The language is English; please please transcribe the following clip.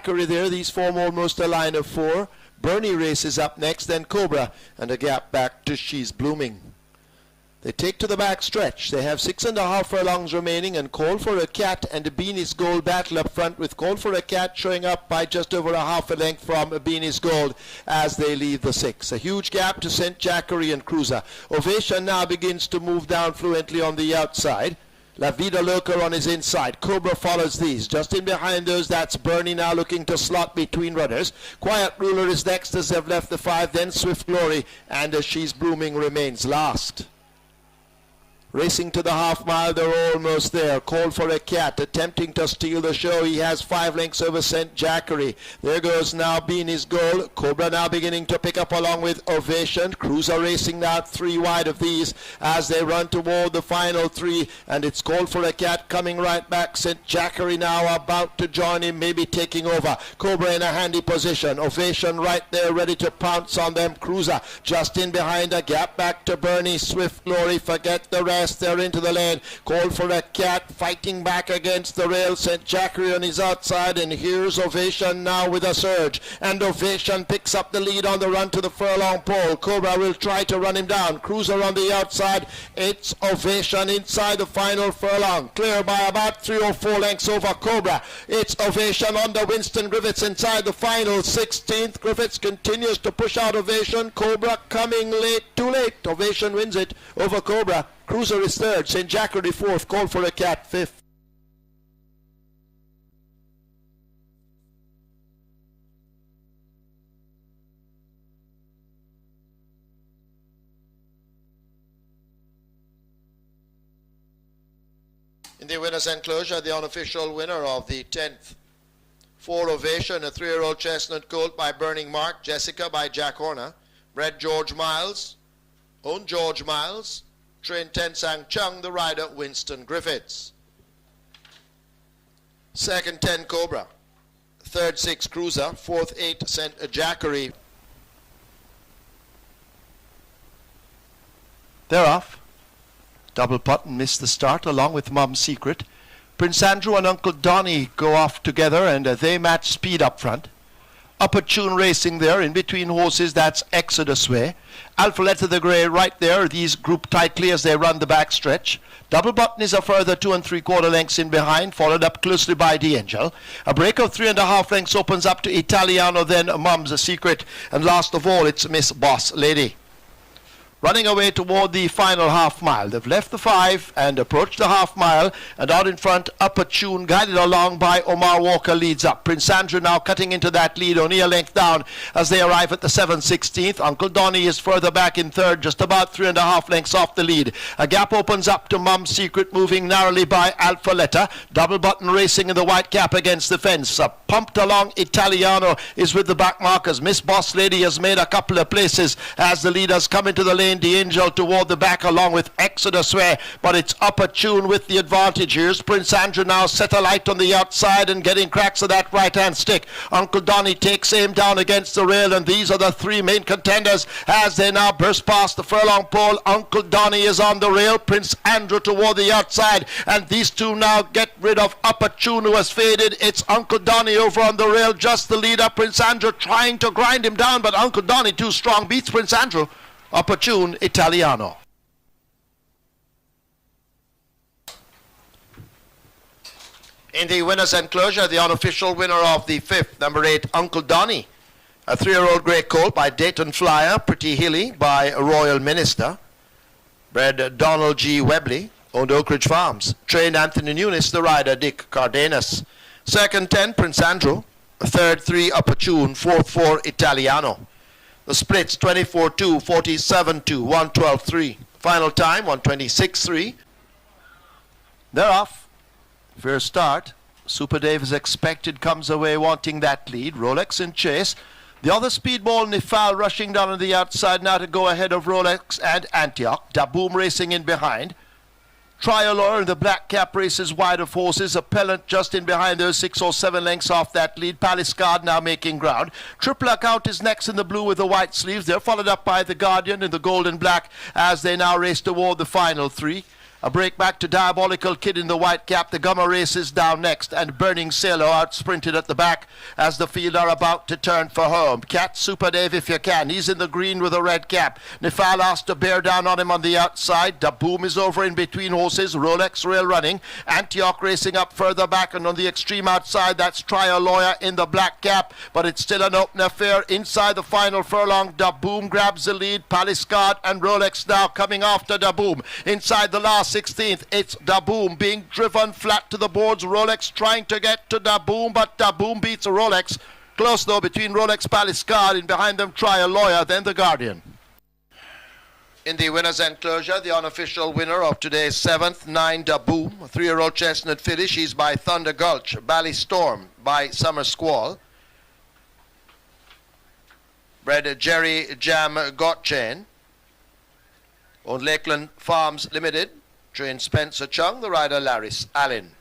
Jackery there. These form almost a line of 4. Bernie races up next, then Cobra, and a gap back to She's Blooming. They take to the back stretch. They have 6.5 furlongs remaining, and Call for a Cat and a Beanie's Gold battle up front, with Call for a Cat showing up by just over a half a length from Beanie's Gold as they leave the 6. A huge gap to St. Jackery and Cruiser. Ovation now begins to move down fluently on the outside. La Vida Loca on his inside. Cobra follows these. Just in behind those, that's Bernie now looking to slot between runners. Quiet Ruler is next as they've left the 5. Then Swift Glory, and as She's Blooming remains last. Racing to the half mile, they're almost there. Call for a Cat, attempting to steal the show. He has 5 lengths over St. Jackery. There goes now Beanie's Goal. Cobra now beginning to pick up along with Ovation. Cruiser racing now 3 wide of these as they run toward the final 3. And it's Call for a Cat coming right back. St. Jackery now about to join him, maybe taking over. Cobra in a handy position. Ovation right there ready to pounce on them. Cruiser just in behind, a gap back to Bernie. Swift Glory, forget the rest. They're into the lane. Call for a Cat fighting back against the rail. St. Jackery on his outside, and here's Ovation now with a surge, and Ovation picks up the lead on the run to the furlong pole. Cobra will try to run him down. Cruiser on the outside. It's Ovation inside the final furlong, clear by about 3 or 4 lengths over Cobra. It's Ovation under Winston. Griffiths inside the final 16th. Griffiths continues to push out Ovation. Cobra coming late, too late. Ovation wins it over Cobra. Cruiser is 3rd, St. Jackery 4th, Call for a Cat 5th. In the winner's enclosure, the unofficial winner of the 10th. 4 Ovation, a 3-year-old chestnut colt by Burning Mark. Jessica by Jack Horner. Bred George Miles. Owned George Miles. Trained Ten Sang Chung, the rider Winston Griffiths. 2nd 10 Cobra. 3rd 6 Cruiser. 4th 8 St. Jackery. They're off. Double Button missed the start along with Mum's Secret. Prince Andrew and Uncle Donny go off together, and they match speed up front. Upper Tune racing there in between horses, that's Exodus Way. Alphaletta the Grey right there, these group tightly as they run the back stretch. Double Button is a further 2 3/4 lengths in behind, followed up closely by The Angel. A break of 3.5 lengths opens up to Italiano, then Mum's Secret, and last of all it's Miss Boss Lady. Running away toward the final half mile. They've left the 5 and approached the half mile, and out in front, Upper Tune, guided along by Omar Walker, leads up. Prince Andrew now cutting into that lead, only a length down as they arrive at the 7/16th. Uncle Donny is further back in 3rd, just about 3.5 lengths off the lead. A gap opens up to Mum's Secret, moving narrowly by Alphaletta. Double Button racing in the white cap against the fence. Pumped along Italiano is with the back markers. Miss Boss Lady has made a couple of places as the leaders come into the lane. The Angel toward the back along with Exodus Way, but it's Upper Tune with the advantage. Here's Prince Andrew now set alight on the outside and getting cracks of that right hand stick. Uncle Donny takes aim down against the rail, and these are the 3 main contenders as they now burst past the furlong pole. Uncle Donny is on the rail, Prince Andrew toward the outside, and these 2 now get rid of Upper Tune, who has faded. It's Uncle Donny over on the rail, just the leader. Prince Andrew trying to grind him down, but Uncle Donny too strong, beats Prince Andrew. Upper Tune, Italiano. In the winner's enclosure, the unofficial winner of the 5th, number 8, Uncle Donny. A 3-year-old grey colt by Dayton Flyer, Pretty Hilly by Royal Minister. Bred Donald G. Webley, owned Oak Ridge Farms. Trained Anthony Nunes, the rider Dick Cardenas. 2nd 10, Prince Andrew. 3rd 3, Upper Tune. 4th 4, Italiano. The splits 24-2, 47-2, 112-3. Final time 126-3. They're off. First start. Super Dave is expected, comes away wanting that lead. Rolex in chase. The other speedball Nifal rushing down on the outside now to go ahead of Rolex and Antioch. Daboom racing in behind. Trialor in the black cap races wide of horses. Appellant just in behind those 6 or 7 lengths off that lead. Palace Guard now making ground. Triple Account is next in the blue with the white sleeves. They're followed up by the Guardian in the gold and black as they now race toward the final 3. A break back to Diabolical Kid in the white cap. The Gummer race is down next, and Burning Sailor out sprinted at the back as the field are about to turn for home. Cat Super Dave if you can. He's in the green with a red cap. Nifal has to bear down on him on the outside. Da Boom is over in between horses. Rolex Rail running. Antioch racing up further back, and on the extreme outside, that's Try a Lawyer in the black cap, but it's still an open affair inside the final furlong. Da Boom grabs the lead. Palace Guard and Rolex now coming after Da Boom. Inside the last 16th, it's Da Boom being driven flat to the boards. Rolex trying to get to Da Boom, but Da Boom beats Rolex. Close though between Rolex, Palace Guard, and behind them Try a Lawyer, then the Guardian. In the winner's enclosure, the unofficial winner of today's 7th, 9 Da Boom, a 3-year-old chestnut filly. She's by Thunder Gulch, Ballystorm by Summer Squall. Bred Jerry Jam Gotchain. On Lakeland Farms Limited. Trained Spencer Chung, the rider Laris Allen.